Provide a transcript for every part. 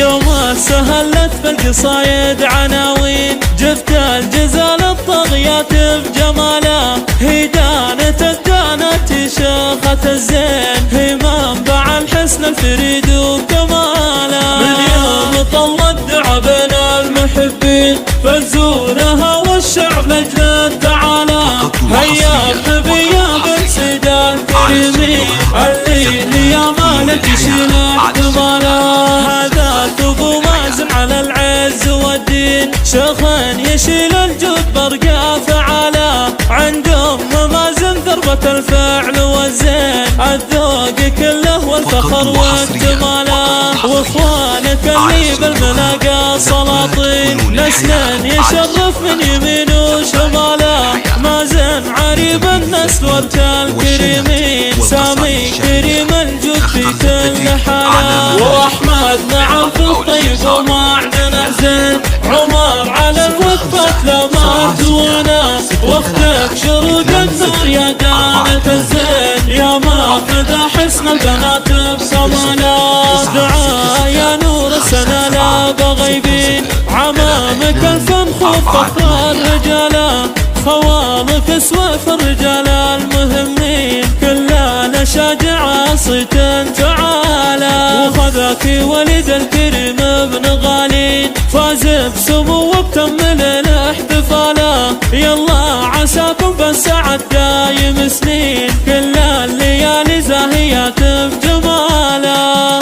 يوم سهلت بالقصايد عناوين، جفت الجزال الطاغيات بجماله، هي دانت الدانت شيخة الزين، هي منبع الحسن الفريد وكماله. من يوم طلت دعا بين المحبين، فزورها والشعب لجل تعالى، هيا بنبي يا بن سيد الكريمين، الليل يا مالك يشيل احتماله. هذا ابو مازن على العز والدين، شيخ يشيل الجود برقى فعاله، عند ام مازن ضربة الفعل والزين، الذوق كله والفخر واجتماله. واخوانك اللي بالملاقى سلاطين، نسلا يشرف من يمين وشماله، مازن عريب النسل ورث الكريمين، سامي كريم الجود في كل حاله. واحمد نعم في الطيب وما عندنا زين، عمر على الوقفة لما دونه، واختك شروق النور يا دانة الزين، يا ماخذ حسن البنات بسماله. دعاء يا نور السنة لا بغيبين، عمامك الفنخوف فخر رجاله، خوالك اسوف الرجال المهمين، كلنا شاجع صيت تعالى. وخذك ولد الكريم ابن غالين، فاز بسمو وبتمل الاحتفاله، يلا عساكم بالسعد دايم سنين، كل الليالي زاهيات بجماله.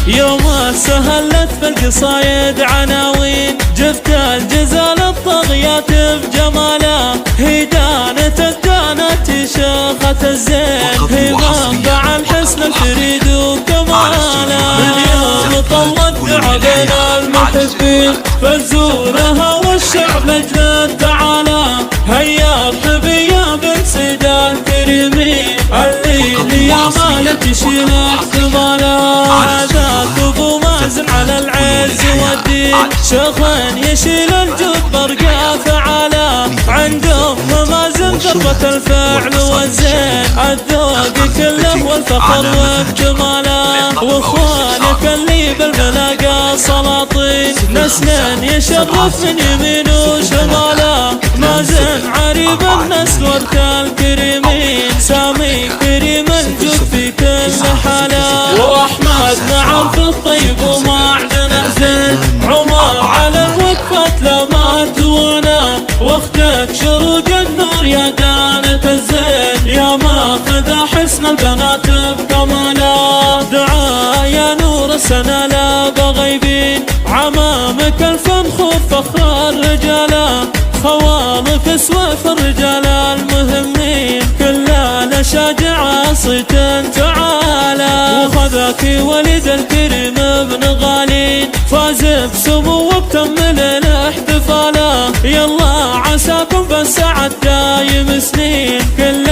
يوم سهلت بالقصايد عناوين، جفت الجزال الطاغيات بجماله، هي دانت الدانت شيخة الزين، هي منبع الحسن الفريد وكماله. من يوم طلت دعا بين المحبين، فزورها والشعب لجل تعالى، هيا بنبي يا بن سيد الكريمين، الليل يا مالك يشيل احتماله. هذا ابو مازن على العز والدين، شيخ يشيل الجود برقى فعاله، عند ام مازن ضربة الفعل والزين، الذوق كله والفخر وبجماله. واخوانك اللي بالملاقى سلاطين، نسلا يشرف من يمين وشماله، مازن عريب النسل ورث الكريمين، سامي كريم الجود في كل حاله. واحمد نعم في الطيب وما عندنا زين، عمر على الوقفة لما دونه، واختك شروق النور يا دانة الزين، يا ماخذ حسن البنات بكماله. دعاء يا نور السنة لا بغيبين، عمامك الفنخوف فخر رجاله، خوالك اسوف الرجال المهمين، كلنا شاجع صيت تعالى. وخذك ولد الكريم ابن غالين، فاز بسمو وبتمل الاحتفاله، يلا عساكم بالسعد دايم سنين، كل